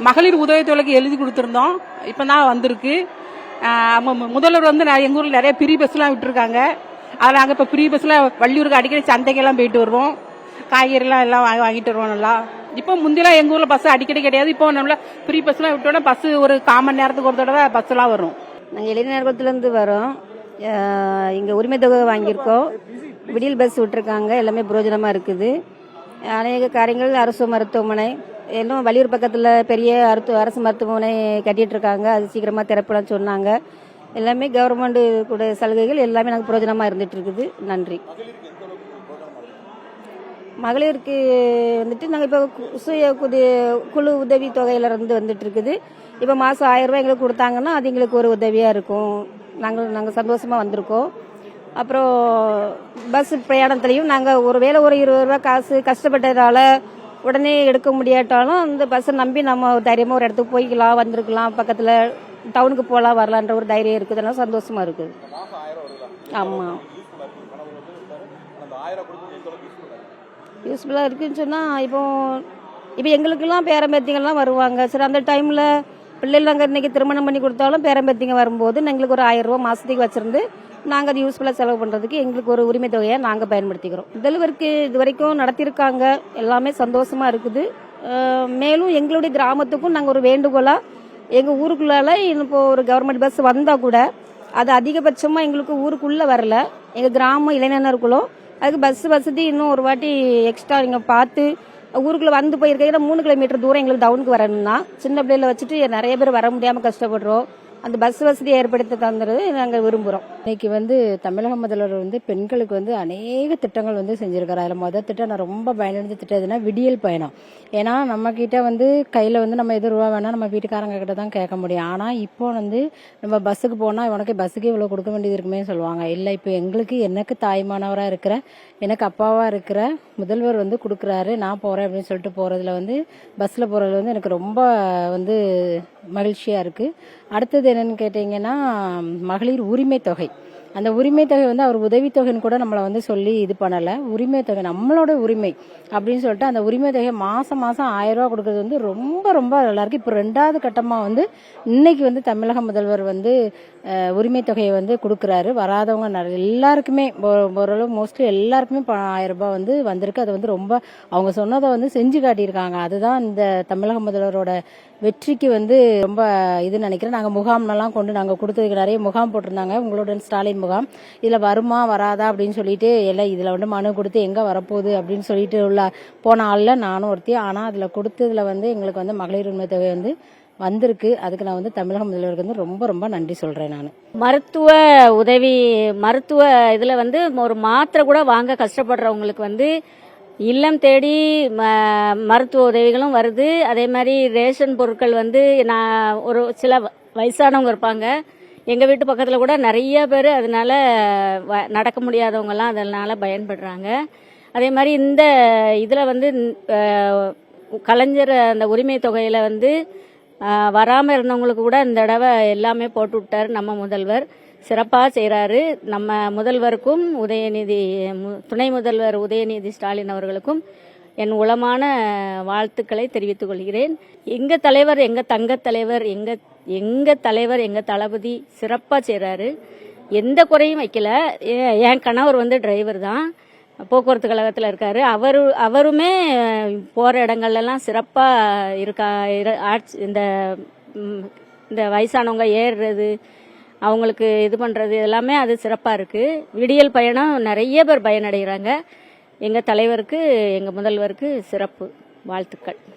மகளிர் உதவித்தொகைக்கு எழுதி கொடுத்துருந்தோம். இப்போ தான் வந்திருக்கு. முதல்வர் வந்து எங்கள் ஊரில் நிறைய ஃப்ரீ பஸ்லாம் விட்டுருக்காங்க. அதில் நாங்கள் இப்போ ஃப்ரீ பஸ்ஸில் வள்ளியூருக்கு அடிக்கடி சந்தைக்கெல்லாம் போயிட்டு வருவோம். காய்கறிலாம் எல்லாம் வாங்கிட்டு வருவோம். நல்லா இப்போ முந்திலாம் எங்கள் ஊரில் பஸ் அடிக்கடி கிடையாது. இப்போ நம்மள ஃப்ரீ பஸ்லாம் விட்டோன்னா பஸ் ஒரு 1/4 மணி நேரத்துக்கு ஒரு தடவை பஸ்லாம் வரும். நாங்கள் இளைஞர்குளத்துலேருந்து வரோம். இங்கே உரிமை தொகை வாங்கியிருக்கோம். விடியல் பஸ் விட்டுருக்காங்க. எல்லாமே பிரயோஜனமாக இருக்குது. அநேக காரியங்கள் அரசு மருத்துவமனை இன்னும் வள்ளியூர் பக்கத்தில் பெரிய அரசு மருத்துவமனை கட்டிட்டு இருக்காங்க. அது சீக்கிரமாக திறப்பலாம் சொன்னாங்க. எல்லாமே கவர்மெண்ட் கூட சலுகைகள் எல்லாமே நாங்கள் பிரயோஜனமாக இருந்துட்டு இருக்குது. நன்றி. மகளிருக்கு வந்துட்டு நாங்கள் இப்போ சுய குழு உதவி தொகையிலிருந்து வந்துட்டு இருக்குது. இப்போ மாதம் 1000 ரூபாய் எங்களுக்கு கொடுத்தாங்கன்னா அது எங்களுக்கு ஒரு உதவியாக இருக்கும். நாங்கள் சந்தோஷமாக வந்திருக்கோம். அப்புறம் பஸ் பிரயாணத்துலையும் நாங்கள் ஒரு வேளை ஒரு 20 ரூபா காசு கஷ்டப்பட்டதால உடனே எடுக்க முடியாட்டாலும் அந்த பஸ்ஸை நம்பி நம்ம தைரியமாக ஒரு இடத்துக்கு போய்க்கலாம், வந்திருக்கலாம், பக்கத்தில் டவுனுக்கு போகலாம் வரலான்ற ஒரு தைரியம் இருக்குது. அதனால சந்தோஷமா இருக்குது. ஆமாம், யூஸ்ஃபுல்லாக இருக்குன்னு சொன்னால் இப்போ எங்களுக்கெல்லாம் பேரம்பேத்திங்கெல்லாம் வருவாங்க. சரி, அந்த டைமில் பிள்ளைகள் நாங்கள் இன்னைக்கு திருமணம் பண்ணி கொடுத்தாலும் பேரம்பேத்திங்க வரும்போது எங்களுக்கு ஒரு 1000 ரூபா மாதத்துக்கு வச்சிருந்து நாங்கள் அது யூஸ்ஃபுல்லாக செலவு பண்ணுறதுக்கு எங்களுக்கு ஒரு உரிமை தொகையை நாங்கள் பயன்படுத்திக்கிறோம். முதல்வருக்கு இது வரைக்கும் நடத்தியிருக்காங்க. எல்லாமே சந்தோஷமாக இருக்குது. மேலும் எங்களுடைய கிராமத்துக்கும் நாங்கள் ஒரு வேண்டுகோளாக எங்கள் ஊருக்குள்ளால இப்போ ஒரு கவர்மெண்ட் பஸ் வந்தால் கூட அது அதிகபட்சமாக எங்களுக்கு ஊருக்குள்ளே வரல. எங்கள் கிராம இளைஞர்களும் அதுக்கு பஸ் வசதி இன்னும் ஒரு வாட்டி எக்ஸ்ட்ரா நீங்கள் பார்த்து ஊருக்குள்ளே வந்து போயிருக்க 3 கிலோமீட்டர் தூரம் எங்களுக்கு டவுனுக்கு வரணும்னா சின்ன பிள்ளைகளை வச்சுட்டு நிறைய பேர் வர முடியாமல் கஷ்டப்படுறோம். அந்த பஸ் வசதி ஏற்படுத்தி தந்துறது நாங்கள் விரும்புகிறோம். இன்னைக்கு தமிழக முதல்வர் பெண்களுக்கு அநேக திட்டங்கள் செஞ்சிருக்காரு. அதில் முதல் திட்டம் நான் ரொம்ப பயனடைஞ்ச திட்டம் எதுனா விடியல் பயணம். ஏன்னா நம்ம கிட்ட கையில் நம்ம எது ரூபா வேணா நம்ம வீட்டுக்காரங்க கிட்ட தான் கேட்க முடியும். ஆனால் இப்போ நம்ம பஸ்ஸுக்கு போனால் உனக்கு பஸ்ஸுக்கு இவ்வளோ கொடுக்க வேண்டியது இருக்குமே சொல்லுவாங்க. இல்லை, இப்போ எனக்கு தாய்மானவராக இருக்கிற எனக்கு அப்பாவாக இருக்கிற முதல்வர் கொடுக்குறாரு, நான் போகிறேன் அப்படின்னு சொல்லிட்டு போகிறதுல பஸ்ஸில் போகிறதுல எனக்கு ரொம்ப மகிழ்ச்சியாக இருக்குது. அடுத்தது என்னன்னு கேட்டீங்கன்னா மகளிர் உரிமை தொகை. அந்த உரிமை தொகை அவர் உதவித்தொகைன்னு கூட நம்மளை சொல்லி இது பண்ணலை. உரிமை தொகை நம்மளோட உரிமை அப்படின்னு சொல்லிட்டு அந்த உரிமை தொகை மாதம் 1000 ரூபா கொடுக்கறது ரொம்ப ரொம்ப நல்லா இருக்கு. இப்போ 2வது கட்டமாக இன்னைக்கு தமிழக முதல்வர் உரிமை தொகையை கொடுக்குறாரு. வராதவங்க எல்லாருக்குமே ஓரளவு மோஸ்ட்லி எல்லாருக்குமே 1000 ரூபாய் வந்திருக்கு. அது ரொம்ப அவங்க சொன்னதை செஞ்சு காட்டியிருக்காங்க. அதுதான் இந்த தமிழக முதல்வரோட வெற்றிக்கு ரொம்ப இது நினைக்கிறேன். நாங்கள் முகாம்லாம் கொண்டு நாங்கள் கொடுத்ததுக்கு நிறைய முகாம் போட்டிருந்தாங்க. உங்களோட ஸ்டாலின் முகாம் இதில் வருமா வராதா அப்படின்னு சொல்லிட்டு எல்லாம் இதில் மனு கொடுத்து எங்கே வரப்போகுது அப்படின்னு சொல்லிட்டு போன ஆளில் நானும் ஒருத்தி. ஆனால் அதில் கொடுத்ததுல எங்களுக்கு மகளிர் உரிமை தொகை வந்திருக்கு. அதுக்கு நான் தமிழக முதல்வருக்கு ரொம்ப ரொம்ப நன்றி சொல்றேன். நான் மருத்துவ உதவி இதில் ஒரு மாத்திரை கூட வாங்க கஷ்டப்படுறவங்களுக்கு இல்லம் தேடி மருத்துவ உதவிகளும் வருது. அதே மாதிரி ரேஷன் பொருட்கள் நான் ஒரு சில வயசானவங்க இருப்பாங்க. எங்கள் வீட்டு பக்கத்தில் கூட நிறைய பேர் அதனால நடக்க முடியாதவங்கலாம் அதனால பயன்படுறாங்க. அதே மாதிரி இந்த இதில் கலைஞர் அந்த உரிமை தொகையில் வராமல் இருந்தவங்களுக்கு கூட இந்த தடவை எல்லாமே போட்டு விட்டார். நம்ம முதல்வர் சிறப்பாக செய்கிறாரு. நம்ம முதல்வருக்கும் துணை முதல்வர் உதயநிதி ஸ்டாலின் அவர்களுக்கும் என் உளமான வாழ்த்துக்களை தெரிவித்துக் கொள்கிறேன். எங்கள் தலைவர், எங்கள் தங்கத் தலைவர், எங்கள் தலைவர், எங்கள் தளபதி சிறப்பாக செய்கிறாரு. எந்த குறையும் வைக்கல. என் கணவர் டிரைவர் தான், போக்குவரத்து கழகத்தில் இருக்காரு. அவருமே போகிற இடங்கள்லாம் சிறப்பாக இருக்கா. இந்த வயசானவங்க ஏறுறது, அவங்களுக்கு இது பண்ணுறது எல்லாமே அது சிறப்பாக இருக்குது. விடியல் பயணம் நிறைய பேர் பயனடைகிறாங்க. எங்கள் தலைவருக்கு, எங்கள் முதல்வருக்கு சிறப்பு வாழ்த்துக்கள்.